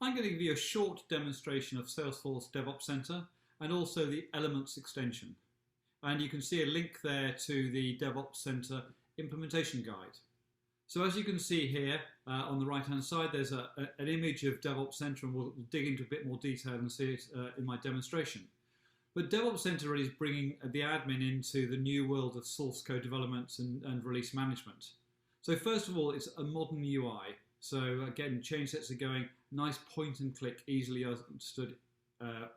I'm going to give you a short demonstration of Salesforce DevOps Center and also the Elements extension. And you can see a link there to the DevOps Center implementation guide. So as you can see here on the right hand side, there's an image of DevOps Center, and we'll dig into a bit more detail and see it in my demonstration. But DevOps Center really is bringing the admin into the new world of source code development and release management. So first of all, it's a modern UI. So again, change sets are going, nice point and click, easily understood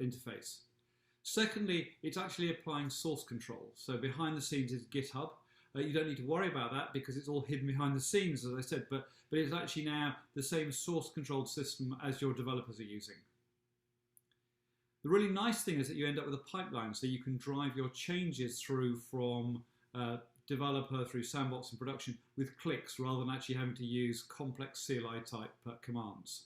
interface. Secondly, it's actually applying source control. So behind the scenes is GitHub. You don't need to worry about that because it's all hidden behind the scenes, as I said, but it's actually now the same source controlled system as your developers are using. The really nice thing is that you end up with a pipeline, so you can drive your changes through from developer through sandbox and production with clicks rather than actually having to use complex CLI type commands.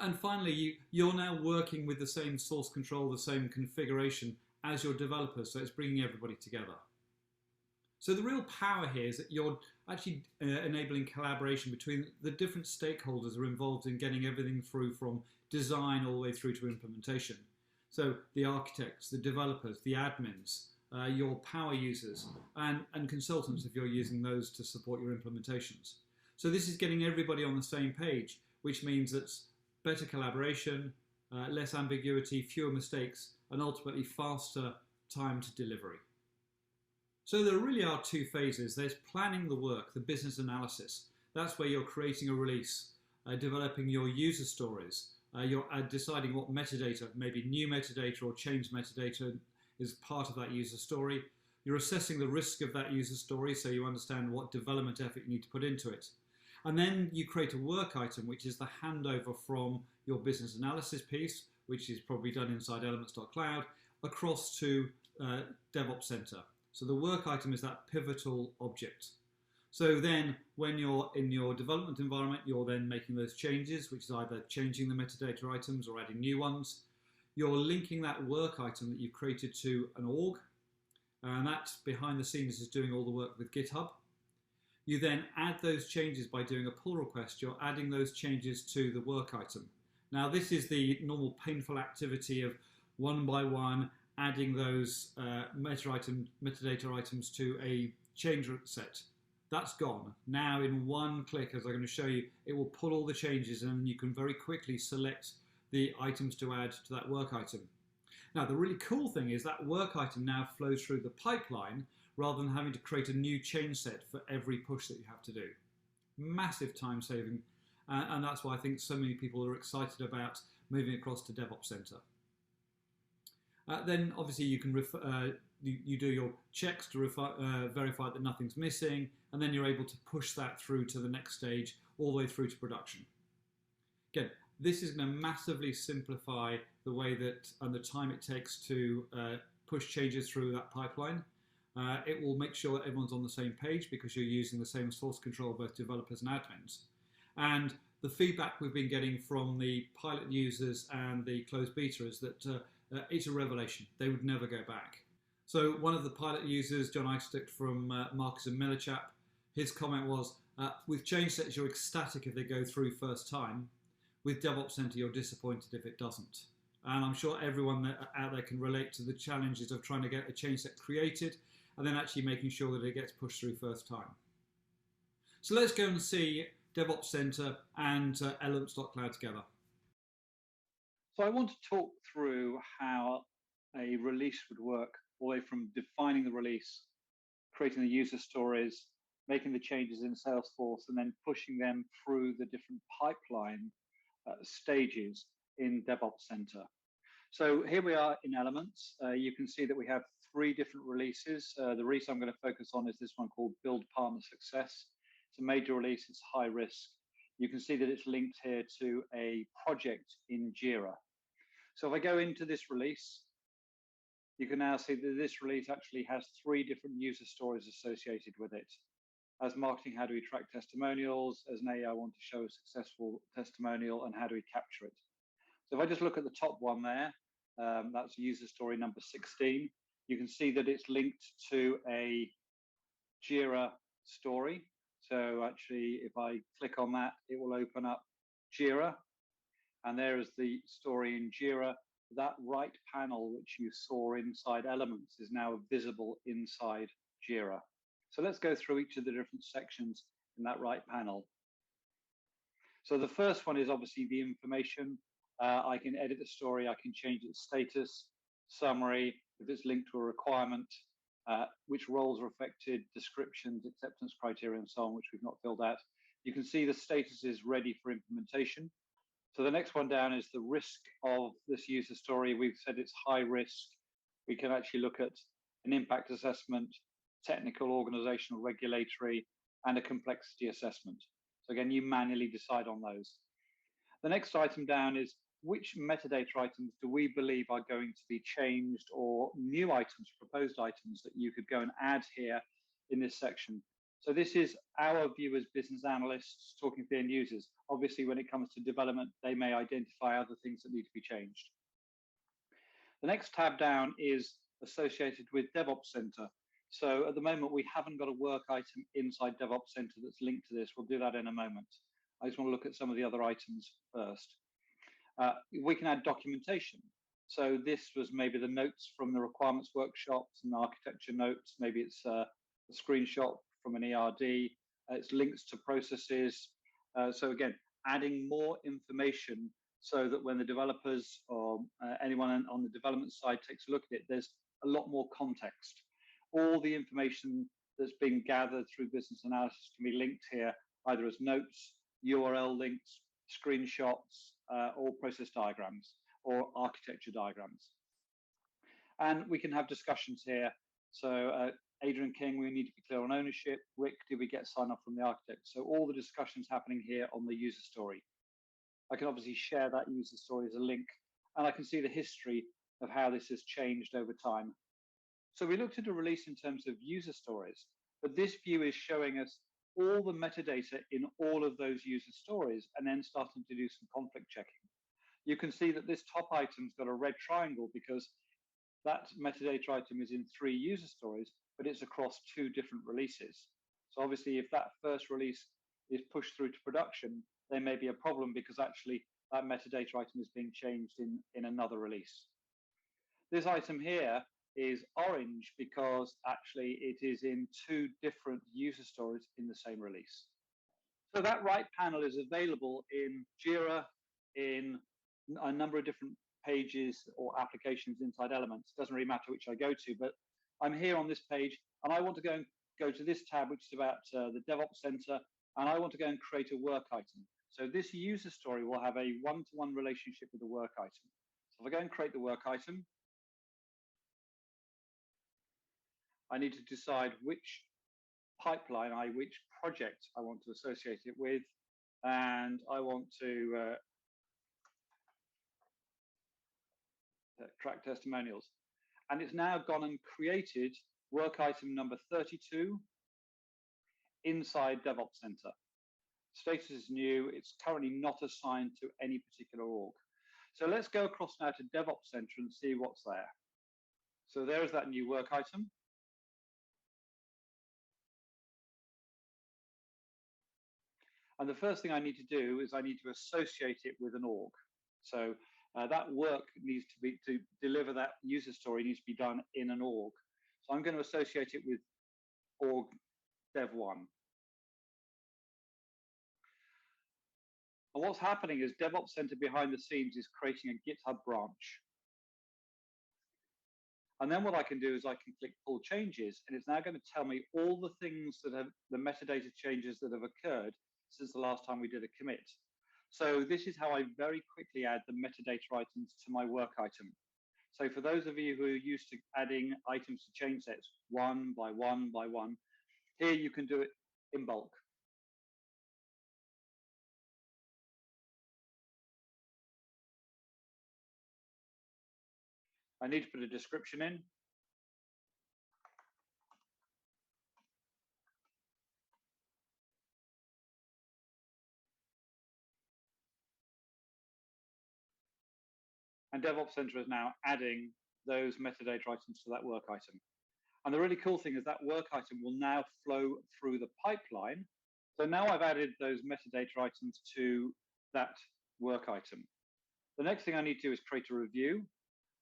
And finally, you're now working with the same source control, the same configuration as your developers, so it's bringing everybody together. So the real power here is that you're actually enabling collaboration between the different stakeholders who are involved in getting everything through from design all the way through to implementation. So the architects, the developers, the admins, your power users, and consultants if you're using those to support your implementations. So this is getting everybody on the same page, which means it's better collaboration, less ambiguity, fewer mistakes, and ultimately faster time to delivery. So there really are two phases. There's planning the work, the business analysis. That's where you're creating a release, developing your user stories, you're deciding what metadata, maybe new metadata or changed metadata, is part of that user story. You're assessing the risk of that user story so you understand what development effort you need to put into it. And then you create a work item, which is the handover from your business analysis piece, which is probably done inside Elements.cloud, across to DevOps Center. So the work item is that pivotal object. So then when you're in your development environment, you're then making those changes, which is either changing the metadata items or adding new ones. You're linking that work item that you've created to an org, and that behind the scenes is doing all the work with GitHub. You then add those changes by doing a pull request. You're adding those changes to the work item. Now this is the normal painful activity of one by one adding those metadata items to a change set. That's gone. Now in one click, as I'm going to show you, it will pull all the changes and you can very quickly select the items to add to that work item. Now the really cool thing is that work item now flows through the pipeline rather than having to create a new change set for every push that you have to do. Massive time saving, and that's why I think so many people are excited about moving across to DevOps Center. Then obviously you can you do your checks to verify that nothing's missing, and then you're able to push that through to the next stage, all the way through to production. Again, this is going to massively simplify the way that and the time it takes to push changes through that pipeline. It will make sure that everyone's on the same page because you're using the same source control, both developers and admins. And the feedback we've been getting from the pilot users and the closed beta is that it's a revelation. They would never go back. So one of the pilot users, John Eichstick from Marcus and Millichap, his comment was, with change sets, you're ecstatic if they go through first time. With DevOps Center, you're disappointed if it doesn't. And I'm sure everyone out there can relate to the challenges of trying to get a change set created and then actually making sure that it gets pushed through first time. So let's go and see DevOps Center and Elements.cloud together. So I want to talk through how a release would work, all the way from defining the release, creating the user stories, making the changes in Salesforce, and then pushing them through the different pipeline stages in DevOps Center. So here we are in Elements. You can see that we have 3 different releases. The release I'm going to focus on is this one called Build Partner Success. It's a major release, it's high risk. You can see that it's linked here to a project in Jira. So if I go into this release, you can now see that this release actually has 3 different user stories associated with it. As marketing, how do we track testimonials? As an AI, I want to show a successful testimonial, and how do we capture it? So if I just look at the top one there, that's user story number 16. You can see that it's linked to a Jira story. So actually, if I click on that, it will open up Jira. And there is the story in Jira. That right panel, which you saw inside Elements, is now visible inside Jira. So let's go through each of the different sections in that right panel. So the first one is obviously the information. I can edit the story, I can change its status, summary, if it's linked to a requirement, which roles are affected, descriptions, acceptance criteria, and so on, which we've not filled out. You can see the status is ready for implementation. So the next one down is the risk of this user story. We've said it's high risk. We can actually look at an impact assessment, technical, organizational, regulatory, and a complexity assessment. So again, you manually decide on those. The next item down is which metadata items do we believe are going to be changed, or new items, proposed items that you could go and add here in this section. So this is our view as business analysts talking to the end users. Obviously, when it comes to development, they may identify other things that need to be changed. The next tab down is associated with DevOps Center. So at the moment, we haven't got a work item inside DevOps Center that's linked to this. We'll do that in a moment. I just want to look at some of the other items first. We can add documentation. So this was maybe the notes from the requirements workshops and architecture notes. Maybe it's a screenshot from an ERD. It's links to processes. So again, adding more information so that when the developers or anyone on the development side takes a look at it, there's a lot more context. All the information that's been gathered through business analysis can be linked here, either as notes, URL links, screenshots, or process diagrams, or architecture diagrams. And we can have discussions here. So Adrian King, we need to be clear on ownership. Rick, did we get sign off from the architect? So all the discussions happening here on the user story. I can obviously share that user story as a link, and I can see the history of how this has changed over time. So we looked at a release in terms of user stories, but this view is showing us all the metadata in all of those user stories, and then starting to do some conflict checking. You can see that this top item's got a red triangle because that metadata item is in 3 user stories, but it's across 2 different releases. So obviously, if that first release is pushed through to production, there may be a problem because actually that metadata item is being changed in another release. This item here is orange because actually it is in 2 different user stories in the same release. So that right panel is available in Jira, in a number of different pages or applications inside Elements. It doesn't really matter which I go to, but I'm here on this page and I want to go to this tab, which is about the DevOps Center, and I want to go and create a work item. So this user story will have a one-to-one relationship with the work item. So if I go and create the work item, I need to decide which pipeline, which project I want to associate it with, and I want to track testimonials. And it's now gone and created work item number 32 inside DevOps Center. Status is new. It's currently not assigned to any particular org. So let's go across now to DevOps Center and see what's there. So there's that new work item. And the first thing I need to do is I need to associate it with an org. So that work needs to be, to deliver that user story needs to be done in an org. So I'm going to associate it with org dev1. And what's happening is DevOps Center behind the scenes is creating a GitHub branch. And then what I can do is I can click pull changes, and it's now going to tell me all the things that have, the metadata changes that have occurred since the last time we did a commit. So this is how I very quickly add the metadata items to my work item. So for those of you who are used to adding items to change sets one by one by one, here you can do it in bulk. I need to put a description in. And DevOps Center is now adding those metadata items to that work item. And the really cool thing is that work item will now flow through the pipeline. So now I've added those metadata items to that work item. The next thing I need to do is create a review,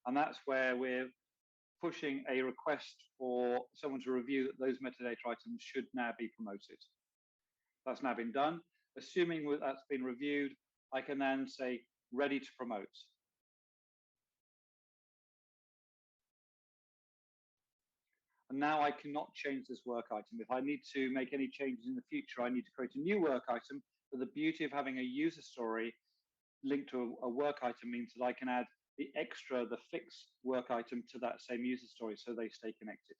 and that's where we're pushing a request for someone to review that those metadata items should now be promoted. That's now been done. Assuming that's been reviewed, I can then say ready to promote. And now I cannot change this work item. If I need to make any changes in the future, I need to create a new work item. But the beauty of having a user story linked to a work item means that I can add the extra, the fixed work item to that same user story so they stay connected.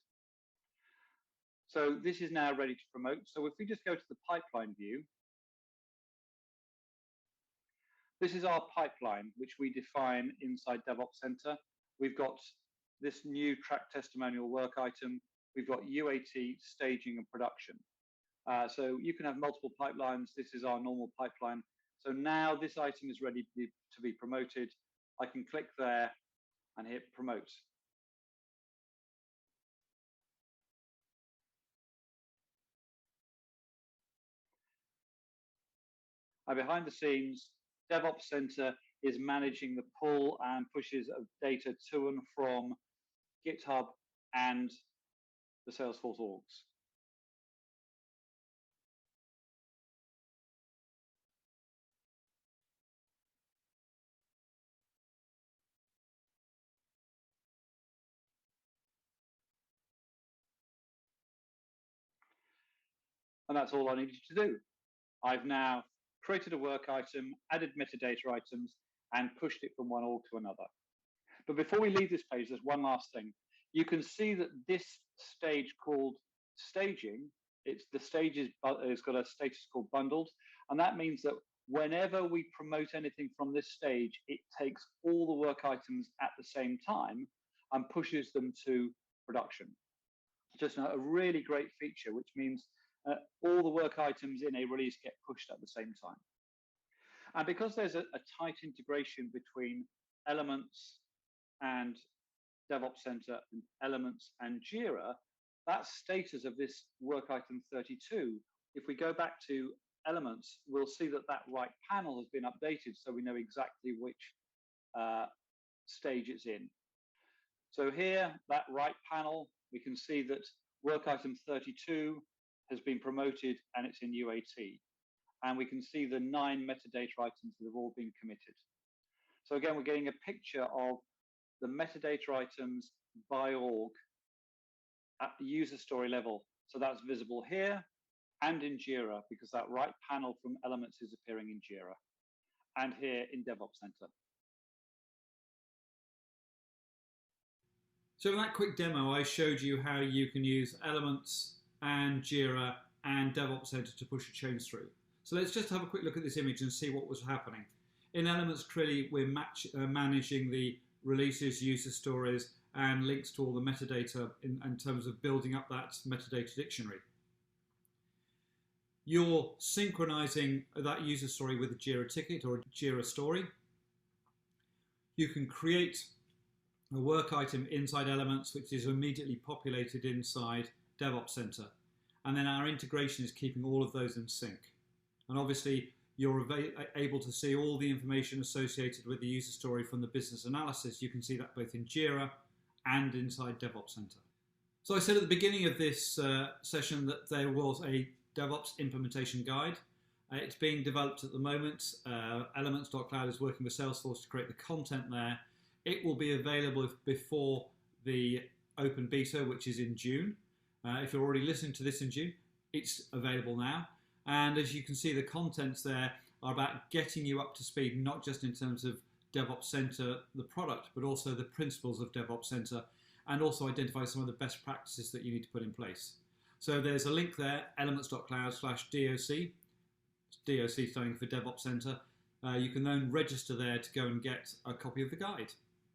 So this is now ready to promote. So if we just go to the pipeline view, this is our pipeline, which we define inside DevOps Center. We've got this new track testimonial work item. We've got UAT, staging, and production. So you can have multiple pipelines. This is our normal pipeline. So now this item is ready to be promoted. I can click there and hit promote. Now behind the scenes, DevOps Center is managing the pull and pushes of data to and from GitHub and the Salesforce orgs. And that's all I needed to do. I've now created a work item, added metadata items, and pushed it from one org to another. But before we leave this page, there's one last thing. You can see that this stage called staging, the stage it's got a status called bundled, and that means that whenever we promote anything from this stage, it takes all the work items at the same time and pushes them to production. Just a really great feature, which means all the work items in a release get pushed at the same time. And because there's a tight integration between Elements and DevOps Center and Elements and Jira, that status of this work item 32, if we go back to Elements, we'll see that that right panel has been updated so we know exactly which stage it's in. So here, that right panel, we can see that work item 32 has been promoted and it's in UAT. And we can see the 9 metadata items that have all been committed. So again, we're getting a picture of the metadata items by org at the user story level. So that's visible here and in Jira, because that right panel from Elements is appearing in Jira and here in DevOps Center. So in that quick demo, I showed you how you can use Elements and Jira and DevOps Center to push a change through. So let's just have a quick look at this image and see what was happening. In Elements, clearly, we're managing the releases, user stories, and links to all the metadata in terms of building up that metadata dictionary. You're synchronizing that user story with a Jira ticket or a Jira story. You can create a work item inside Elements, which is immediately populated inside DevOps Center. And then our integration is keeping all of those in sync. And obviously, you're able to see all the information associated with the user story from the business analysis. You can see that both in Jira and inside DevOps Center. So I said at the beginning of this session that there was a DevOps implementation guide. It's being developed at the moment. Elements.cloud is working with Salesforce to create the content there. It will be available before the open beta, which is in June. If you're already listening to this in June, it's available now. And as you can see, the contents there are about getting you up to speed, not just in terms of DevOps Center, the product, but also the principles of DevOps Center, and also identify some of the best practices that you need to put in place. So there's a link there, elements.cloud/DOC, DOC standing for DevOps Center. You can then register there to go and get a copy of the guide.